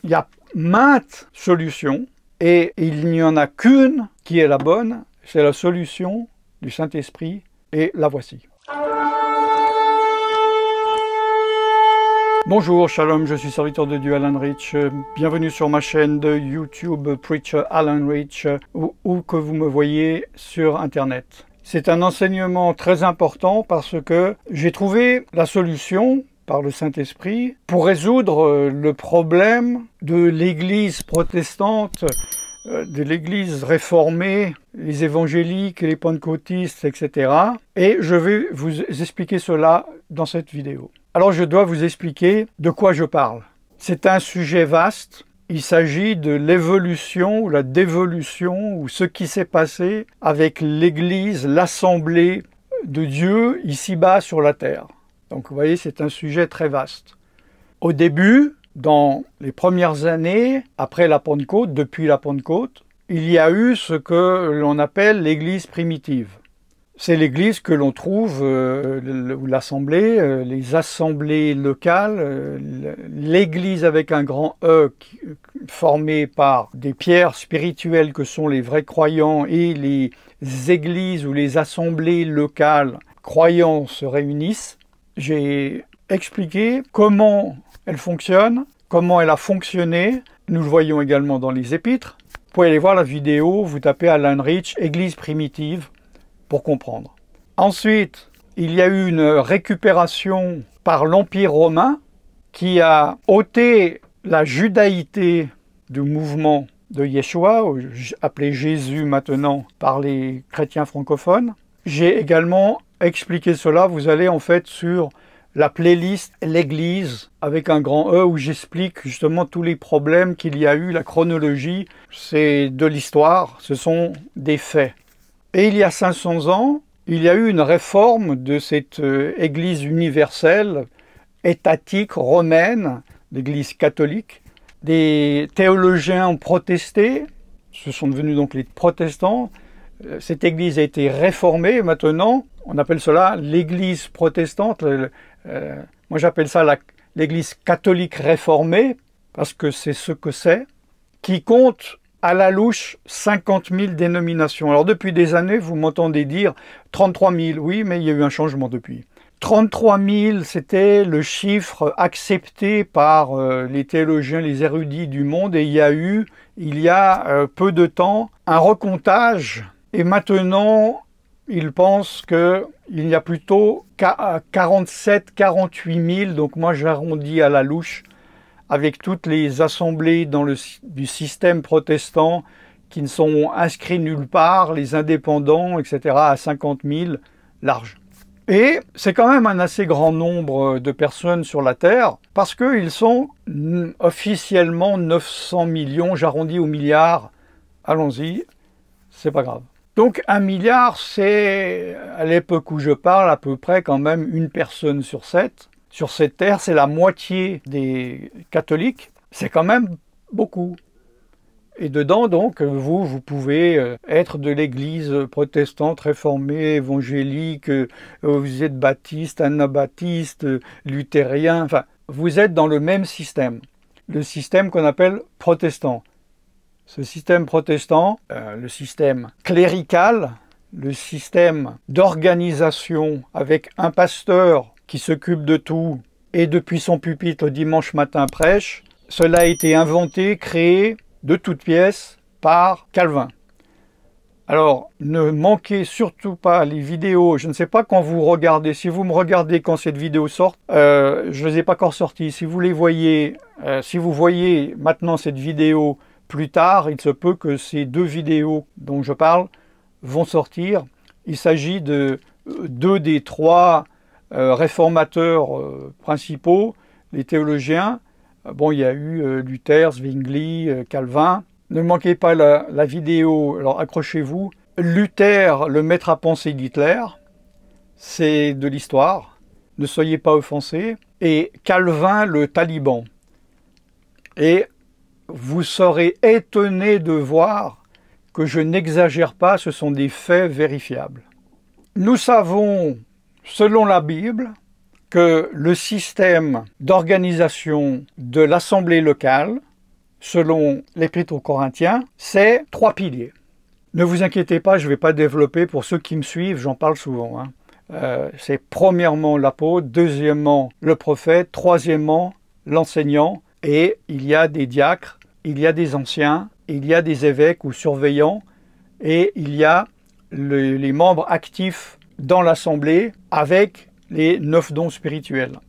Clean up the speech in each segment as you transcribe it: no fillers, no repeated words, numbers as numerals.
il y a maintes solutions et il n'y en a qu'une qui est la bonne, c'est la solution du Saint-Esprit et la voici. Bonjour, shalom, je suis serviteur de Dieu Alan Rich. Bienvenue sur ma chaîne de YouTube Preacher Alan Rich, ou que vous me voyez sur Internet. C'est un enseignement très important parce que j'ai trouvé la solution par le Saint-Esprit pour résoudre le problème de l'Église protestante, de l'Église réformée, les évangéliques, les pentecôtistes, etc. Et je vais vous expliquer cela dans cette vidéo. Alors je dois vous expliquer de quoi je parle. C'est un sujet vaste. Il s'agit de l'évolution ou la dévolution ou ce qui s'est passé avec l'Église, l'Assemblée de Dieu ici-bas sur la terre. Donc vous voyez, c'est un sujet très vaste. Au début, dans les premières années, après la Pentecôte, depuis la Pentecôte, il y a eu ce que l'on appelle l'Église primitive. C'est l'Église que l'on trouve, ou l'Assemblée, les assemblées locales, l'Église avec un grand E, formée par des pierres spirituelles que sont les vrais croyants, et les églises ou les assemblées locales croyants se réunissent. J'ai expliqué comment elle fonctionne, comment elle a fonctionné. Nous le voyons également dans les épîtres. Vous pouvez aller voir la vidéo, vous tapez Alan Rich, Église primitive, pour comprendre. Ensuite, il y a eu une récupération par l'Empire romain qui a ôté la judaïté du mouvement de Yeshua, appelé Jésus maintenant par les chrétiens francophones. J'ai également expliqué cela, vous allez en fait sur la playlist L'Église avec un grand E où j'explique justement tous les problèmes qu'il y a eu, la chronologie, c'est de l'histoire, ce sont des faits. Et il y a 500 ans, il y a eu une réforme de cette Église universelle, étatique, romaine, l'Église catholique. Des théologiens ont protesté, ce sont devenus donc les protestants. Cette Église a été réformée, maintenant on appelle cela l'Église protestante. Moi j'appelle ça l'Église catholique réformée, parce que c'est ce que c'est, qui compte à la louche 50 000 dénominations. Alors depuis des années, vous m'entendez dire 33 000, oui, mais il y a eu un changement depuis. 33 000, c'était le chiffre accepté par les théologiens, les érudits du monde, et il y a peu de temps, un recomptage, et maintenant, ils pensent qu'il y a plutôt 47 000, 48 000, donc moi j'arrondis à la louche, avec toutes les assemblées du système protestant qui ne sont inscrits nulle part, les indépendants, etc., à 50 000 large. Et c'est quand même un assez grand nombre de personnes sur la Terre, parce qu'ils sont officiellement 900 millions, j'arrondis au milliard, allons-y, c'est pas grave. Donc 1 milliard, c'est, à l'époque où je parle, à peu près quand même une personne sur 7. Sur cette terre, c'est la moitié des catholiques, c'est quand même beaucoup. Et dedans, donc, vous pouvez être de l'église protestante, réformée, évangélique, vous êtes baptiste, anabaptiste, luthérien, enfin, vous êtes dans le même système. Le système qu'on appelle protestant. Ce système protestant, le système clérical, le système d'organisation avec un pasteur qui s'occupe de tout et depuis son pupitre dimanche matin prêche, cela a été inventé, créé de toutes pièces par Calvin. Alors, ne manquez surtout pas les vidéos. Je ne sais pas quand vous regardez. Si vous me regardez quand cette vidéo sort, je ne les ai pas encore sorties. Si vous les voyez, si vous voyez maintenant cette vidéo plus tard, il se peut que ces deux vidéos dont je parle vont sortir. Il s'agit de 2 des 3 réformateurs principaux, les théologiens. Bon, il y a eu Luther, Zwingli, Calvin. Ne manquez pas la vidéo, alors accrochez-vous. Luther, le maître à penser d'Hitler, c'est de l'histoire, ne soyez pas offensés. Et Calvin, le taliban. Et vous serez étonnés de voir que je n'exagère pas, ce sont des faits vérifiables. Nous savons, selon la Bible, que le système d'organisation de l'assemblée locale, selon l'Épître aux Corinthiens, c'est 3 piliers. Ne vous inquiétez pas, je ne vais pas développer, pour ceux qui me suivent, j'en parle souvent. C'est premièrement l'apôtre, deuxièmement le prophète, troisièmement l'enseignant, et il y a des diacres, il y a des anciens, il y a des évêques ou surveillants, et il y a les membres actifs dans l'assemblée avec les 9 dons spirituels.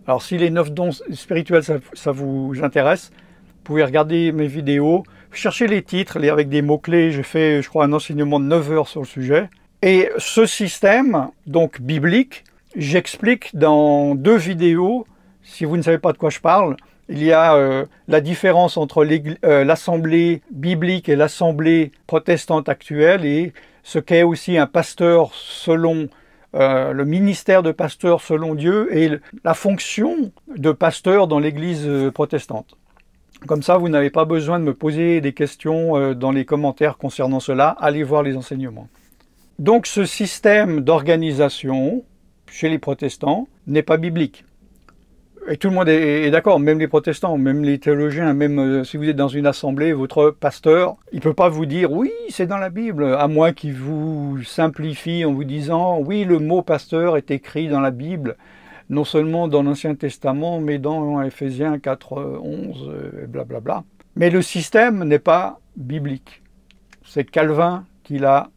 Alors si les 9 dons spirituels ça vous intéresse, vous pouvez regarder mes vidéos, chercher les titres avec des mots-clés. J'ai fait, je crois, un enseignement de 9 heures sur le sujet. Et ce système, donc biblique, j'explique dans 2 vidéos. Si vous ne savez pas de quoi je parle, il y a la différence entre l'assemblée biblique et l'assemblée protestante actuelle, et ce qu'est aussi un pasteur selon le ministère de pasteur selon Dieu et la fonction de pasteur dans l'église protestante. Comme ça, vous n'avez pas besoin de me poser des questions dans les commentaires concernant cela. Allez voir les enseignements. Donc ce système d'organisation chez les protestants n'est pas biblique. Et tout le monde est d'accord, même les protestants, même les théologiens, même si vous êtes dans une assemblée, votre pasteur, il ne peut pas vous dire « oui, c'est dans la Bible », à moins qu'il vous simplifie en vous disant « oui, le mot pasteur est écrit dans la Bible ». Non seulement dans l'Ancien Testament, mais dans Éphésiens 4, 11, blablabla. Mais le système n'est pas biblique. C'est Calvin qui l'a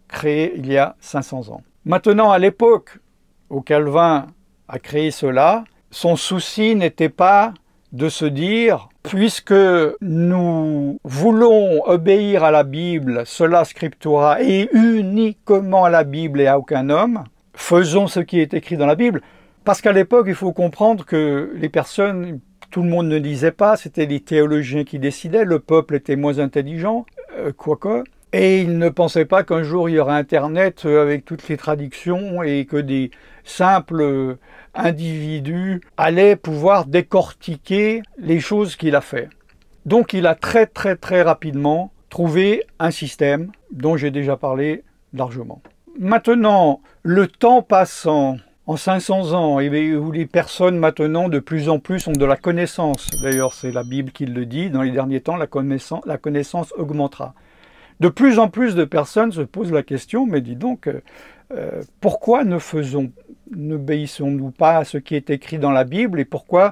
créé il y a 500 ans. Maintenant, à l'époque où Calvin a créé cela, son souci n'était pas de se dire, puisque nous voulons obéir à la Bible, sola scriptura, et uniquement à la Bible et à aucun homme, faisons ce qui est écrit dans la Bible. Parce qu'à l'époque, il faut comprendre que les personnes, tout le monde ne lisait pas, c'était les théologiens qui décidaient, le peuple était moins intelligent, quoique, et ils ne pensaient pas qu'un jour il y aurait Internet avec toutes les traductions et que des simples individus allaient pouvoir décortiquer les choses qu'il a fait. Donc il a très rapidement trouvé un système dont j'ai déjà parlé largement. Maintenant, le temps passant, en 500 ans, où les personnes maintenant de plus en plus ont de la connaissance, d'ailleurs c'est la Bible qui le dit, dans les derniers temps la connaissance augmentera. De plus en plus de personnes se posent la question, mais dis donc, pourquoi n'obéissons-nous pas à ce qui est écrit dans la Bible, et pourquoi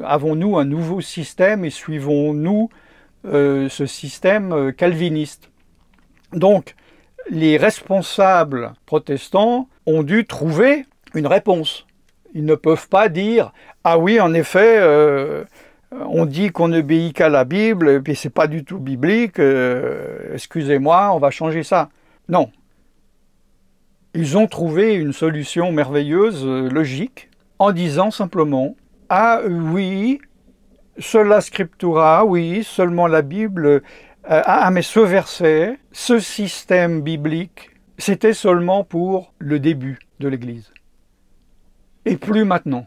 avons-nous un nouveau système et suivons-nous ce système calviniste? Donc, les responsables protestants ont dû trouver une réponse. Ils ne peuvent pas dire « Ah oui, en effet, on dit qu'on n'obéit qu'à la Bible, et puis c'est pas du tout biblique, excusez-moi, on va changer ça. » Non. Ils ont trouvé une solution merveilleuse, logique, en disant simplement « Ah oui, sola scriptura, oui, seulement la Bible, mais ce verset, ce système biblique, c'était seulement pour le début de l'Église. Et plus maintenant. »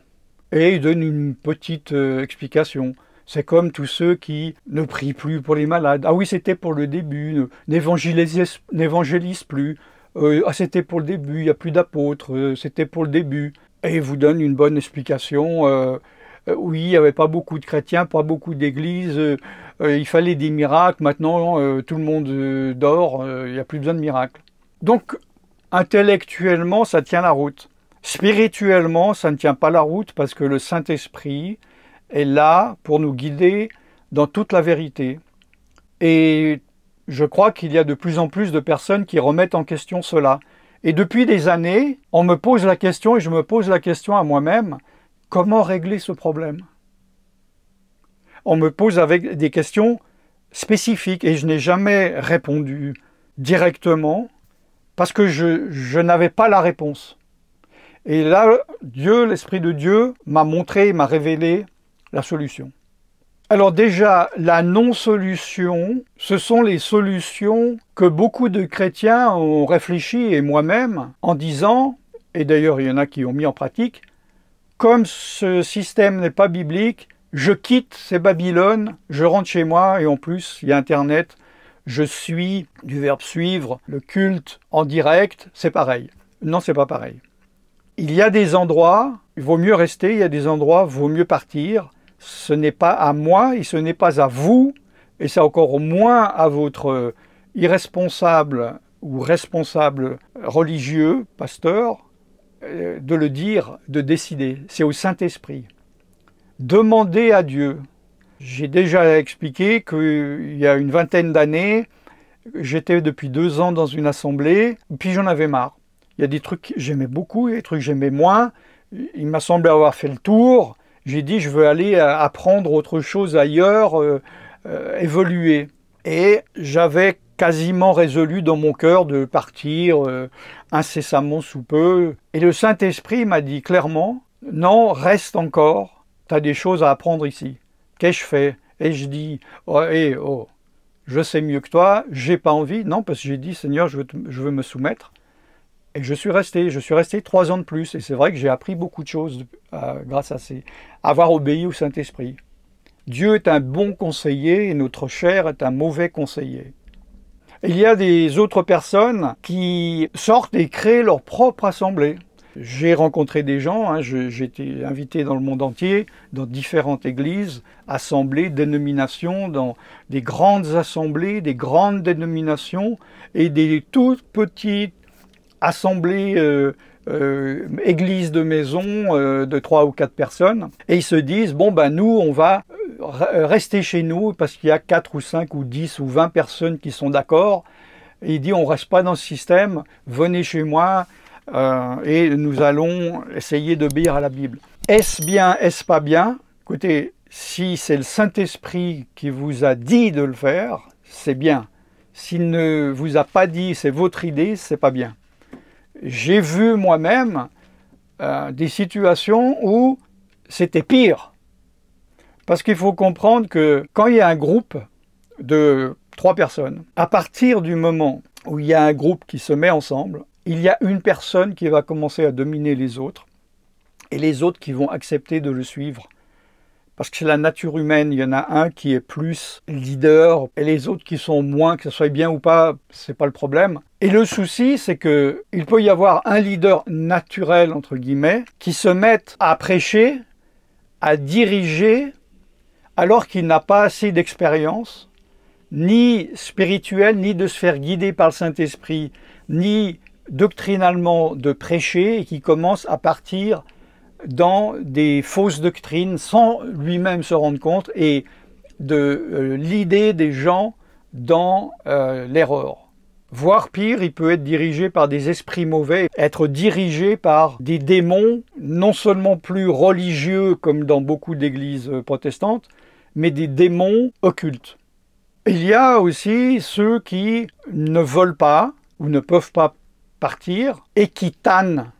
Et il donne une petite explication. C'est comme tous ceux qui ne prient plus pour les malades. Ah oui, c'était pour le début, n'évangélise plus. C'était pour le début, il n'y a plus d'apôtres, c'était pour le début. Et il vous donne une bonne explication. Oui, il n'y avait pas beaucoup de chrétiens, pas beaucoup d'églises, il fallait des miracles. Maintenant, tout le monde dort, il n'y a plus besoin de miracles. Donc, intellectuellement, ça tient la route. Spirituellement, ça ne tient pas la route parce que le Saint-Esprit est là pour nous guider dans toute la vérité. Et je crois qu'il y a de plus en plus de personnes qui remettent en question cela. Et depuis des années, on me pose la question, et je me pose la question à moi-même, comment régler ce problème? On me pose avec des questions spécifiques et je n'ai jamais répondu directement parce que je n'avais pas la réponse. Et là, Dieu, l'Esprit de Dieu, m'a montré, m'a révélé la solution. Alors déjà, la non-solution, ce sont les solutions que beaucoup de chrétiens ont réfléchi, et moi-même, en disant, et d'ailleurs il y en a qui ont mis en pratique, comme ce système n'est pas biblique, je quitte ces Babylone, je rentre chez moi, et en plus, il y a Internet, je suis, du verbe suivre, le culte en direct, c'est pareil. Non, c'est pas pareil. Il y a des endroits, il vaut mieux rester, il y a des endroits, il vaut mieux partir. ce n'est pas à moi et ce n'est pas à vous, et c'est encore moins à votre irresponsable ou responsable religieux, pasteur, de le dire, de décider. C'est au Saint-Esprit. Demandez à Dieu. J'ai déjà expliqué qu'il y a une vingtaine d'années, j'étais depuis 2 ans dans une assemblée, puis j'en avais marre. Il y a des trucs que j'aimais beaucoup et des trucs que j'aimais moins. Il m'a semblé avoir fait le tour. J'ai dit, je veux aller apprendre autre chose ailleurs, évoluer. Et j'avais quasiment résolu dans mon cœur de partir incessamment sous peu. Et le Saint-Esprit m'a dit clairement, non, reste encore, tu as des choses à apprendre ici. Qu'est-ce que je fais? Et je dis, oh, je sais mieux que toi, j'ai pas envie. Non, parce que j'ai dit, Seigneur, je veux me soumettre. Et je suis resté 3 ans de plus. Et c'est vrai que j'ai appris beaucoup de choses grâce à avoir obéi au Saint-Esprit. Dieu est un bon conseiller et notre chair est un mauvais conseiller. Il y a des autres personnes qui sortent et créent leur propre assemblée. J'ai rencontré des gens, j'ai été invité dans le monde entier, dans différentes églises, assemblées, dénominations, dans des grandes assemblées, des grandes dénominations et des toutes petites assemblées, églises de maison de 3 ou 4 personnes. Et ils se disent, bon ben nous on va rester chez nous parce qu'il y a 4 ou 5 ou 10 ou 20 personnes qui sont d'accord. Et il dit, on ne reste pas dans ce système, venez chez moi. Et nous allons essayer d'obéir à la Bible. Est-ce bien, est-ce pas bien? Écoutez, si c'est le Saint-Esprit qui vous a dit de le faire, c'est bien. S'il ne vous a pas dit, c'est votre idée, c'est pas bien. J'ai vu moi-même des situations où c'était pire. Parce qu'il faut comprendre que quand il y a un groupe de 3 personnes, à partir du moment où il y a un groupe qui se met ensemble, il y a une personne qui va commencer à dominer les autres et les autres qui vont accepter de le suivre. Parce que c'est la nature humaine, il y en a un qui est plus leader et les autres qui sont moins, que ce soit bien ou pas, c'est pas le problème. Et le souci, c'est que il peut y avoir un leader naturel, entre guillemets, qui se mette à prêcher, à diriger, alors qu'il n'a pas assez d'expérience, ni spirituelle, ni de se faire guider par le Saint-Esprit, ni doctrinalement de prêcher, et qui commence à partir dans des fausses doctrines sans lui-même se rendre compte et de l'idée des gens dans l'erreur. Voire pire, il peut être dirigé par des esprits mauvais, être dirigé par des démons, non seulement plus religieux comme dans beaucoup d'églises protestantes, mais des démons occultes. Il y a aussi ceux qui ne veulent pas ou ne peuvent pas partir et qui tannent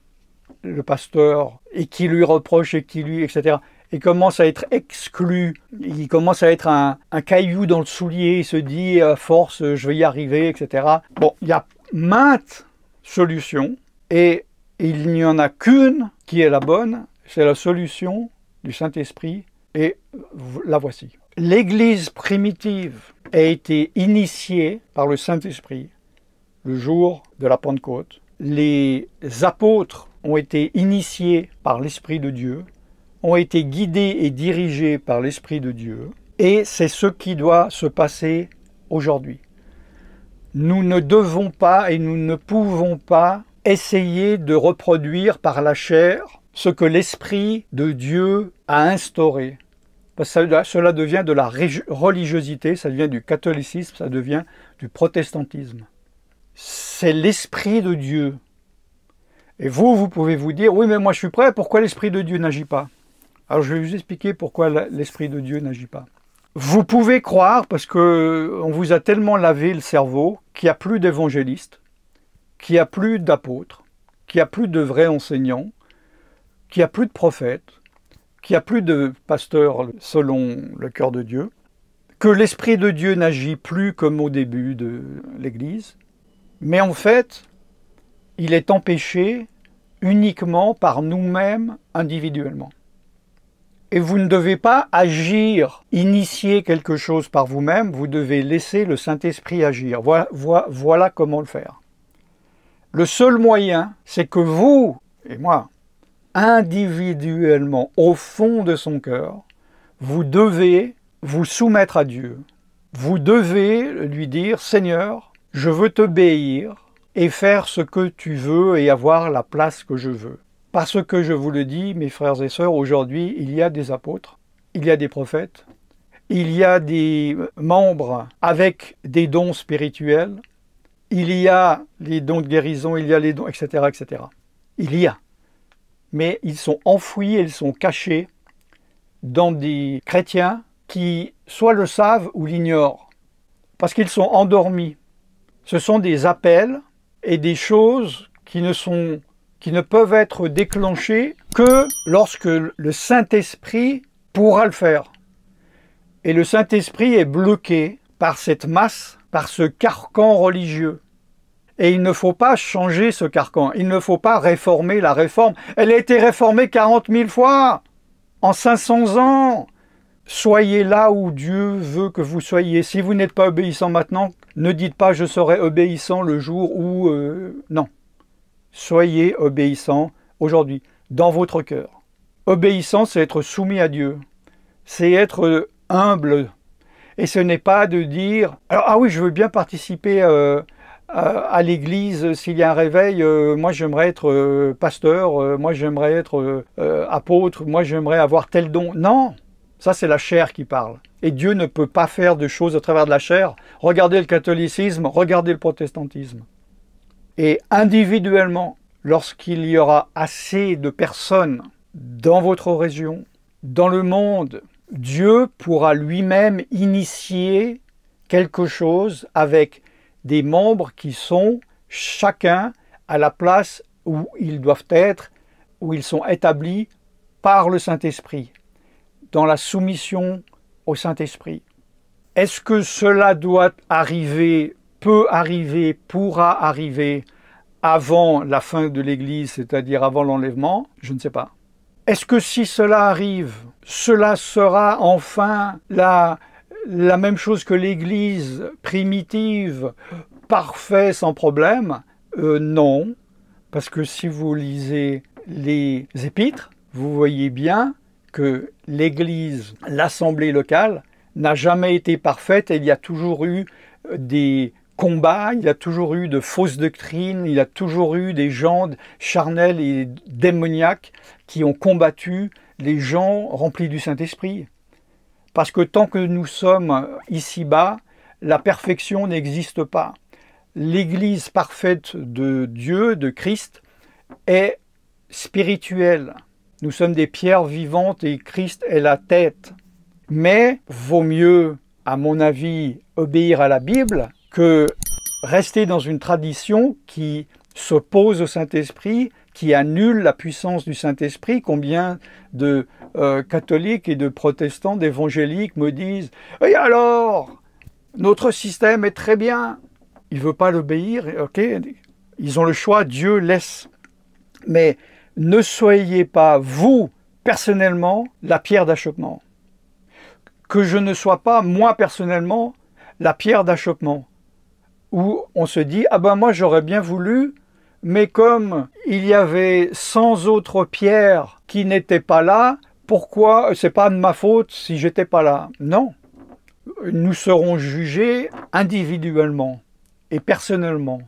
le pasteur et qui lui reprochent et qui lui, etc. Et commence à être exclu. Il commence à être un caillou dans le soulier. Il se dit à force, je vais y arriver, etc. Bon, il y a maintes solutions et il n'y en a qu'une qui est la bonne. C'est la solution du Saint-Esprit et la voici. L'Église primitive a été initiée par le Saint-Esprit le jour de la Pentecôte. Les apôtres ont été initiés par l'Esprit de Dieu, ont été guidés et dirigés par l'Esprit de Dieu, et c'est ce qui doit se passer aujourd'hui. Nous ne devons pas et nous ne pouvons pas essayer de reproduire par la chair ce que l'Esprit de Dieu a instauré. Parce que cela devient de la religiosité, ça devient du catholicisme, ça devient du protestantisme. C'est l'Esprit de Dieu. Et vous pouvez vous dire, oui, mais moi je suis prêt, pourquoi l'Esprit de Dieu n'agit pas? Alors je vais vous expliquer pourquoi l'Esprit de Dieu n'agit pas. Vous pouvez croire, parce qu'on vous a tellement lavé le cerveau, qu'il n'y a plus d'évangélistes, qu'il n'y a plus d'apôtres, qu'il n'y a plus de vrais enseignants, qu'il n'y a plus de prophètes, qu'il n'y a plus de pasteurs selon le cœur de Dieu, que l'Esprit de Dieu n'agit plus comme au début de l'Église, mais en fait, il est empêché uniquement par nous-mêmes individuellement. Et vous ne devez pas agir, initier quelque chose par vous-même, vous devez laisser le Saint-Esprit agir. Voilà comment le faire. Le seul moyen, c'est que vous et moi, individuellement, au fond de son cœur, vous devez vous soumettre à Dieu. Vous devez lui dire, Seigneur, je veux t'obéir et faire ce que tu veux et avoir la place que je veux. Parce que je vous le dis, mes frères et sœurs, aujourd'hui, il y a des apôtres, il y a des prophètes, il y a des membres avec des dons spirituels, il y a les dons de guérison, il y a les dons, etc., etc. Il y a. Mais ils sont enfouis, ils sont cachés dans des chrétiens qui soit le savent ou l'ignorent, parce qu'ils sont endormis. Ce sont des appels et des choses qui ne peuvent être déclenchées que lorsque le Saint-Esprit pourra le faire. Et le Saint-Esprit est bloqué par cette masse, par ce carcan religieux. Et il ne faut pas changer ce carcan, il ne faut pas réformer la réforme. Elle a été réformée 40 000 fois, en 500 ans. Soyez là où Dieu veut que vous soyez. Si vous n'êtes pas obéissant maintenant, ne dites pas « je serai obéissant le jour où… Non. Soyez obéissant aujourd'hui, dans votre cœur. Obéissant, c'est être soumis à Dieu. C'est être humble. Et ce n'est pas de dire « ah oui, je veux bien participer à l'église, s'il y a un réveil, moi j'aimerais être pasteur, moi j'aimerais être apôtre, moi j'aimerais avoir tel don. » Non, ça c'est la chair qui parle. Et Dieu ne peut pas faire de choses à travers de la chair. Regardez le catholicisme, regardez le protestantisme. Et individuellement, lorsqu'il y aura assez de personnes dans votre région, dans le monde, Dieu pourra lui-même initier quelque chose avec des membres qui sont chacun à la place où ils doivent être, où ils sont établis par le Saint-Esprit, dans la soumission au Saint-Esprit. Est-ce que cela doit arriver, peut arriver, pourra arriver avant la fin de l'Église, c'est-à-dire avant l'enlèvement? Je ne sais pas. Est-ce que si cela arrive, cela sera enfin la même chose que l'Église primitive, parfait, sans problème? Non, parce que si vous lisez les épîtres, vous voyez bien que l'Église, l'assemblée locale, n'a jamais été parfaite et il y a toujours eu des combats, il y a toujours eu de fausses doctrines, il y a toujours eu des gens charnels et démoniaques qui ont combattu les gens remplis du Saint-Esprit. Parce que tant que nous sommes ici-bas, la perfection n'existe pas. L'Église parfaite de Dieu, de Christ, est spirituelle. Nous sommes des pierres vivantes et Christ est la tête. Mais vaut mieux, à mon avis, obéir à la Bible que rester dans une tradition qui s'oppose au Saint-Esprit, qui annule la puissance du Saint-Esprit. Combien de catholiques et de protestants, d'évangéliques me disent « Et alors, notre système est très bien ». Il ne veut pas l'obéir, ok, ils ont le choix, Dieu laisse. Mais ne soyez pas, vous, personnellement, la pierre d'achoppement. Que je ne sois pas, moi, personnellement, la pierre d'achoppement. Où on se dit « Ah ben moi, j'aurais bien voulu », mais comme il y avait 100 autres pierres qui n'étaient pas là, pourquoi c'est pas de ma faute si j'étais pas là? Non. Nous serons jugés individuellement et personnellement.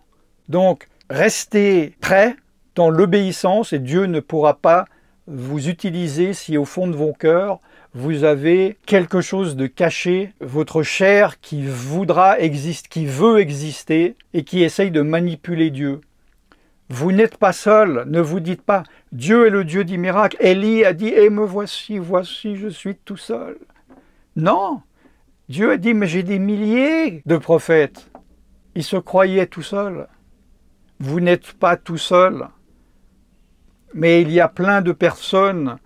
Donc, restez prêts dans l'obéissance et Dieu ne pourra pas vous utiliser si au fond de vos cœurs, vous avez quelque chose de caché, votre chair qui voudra exister, qui veut exister et qui essaye de manipuler Dieu. Vous n'êtes pas seul, ne vous dites pas « Dieu est le Dieu des miracles ». Élie a dit « Et me voici, voici, je suis tout seul ». Non, Dieu a dit « Mais j'ai des milliers de prophètes ». Il se croyait tout seul. Vous n'êtes pas tout seul. Mais il y a plein de personnes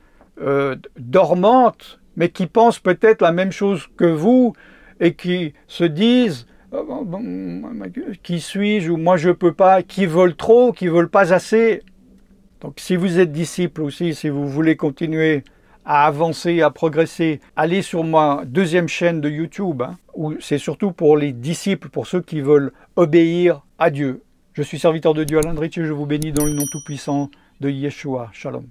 dormantes, mais qui pensent peut-être la même chose que vous et qui se disent qui suis-je ou moi je peux pas, qui veulent trop, qui veulent pas assez. Donc si vous êtes disciple aussi, si vous voulez continuer à avancer, à progresser, allez sur ma deuxième chaîne de YouTube, où c'est surtout pour les disciples, pour ceux qui veulent obéir à Dieu. Je suis serviteur de Dieu Alain Drich et je vous bénis dans le nom tout-puissant de Yeshua. Shalom.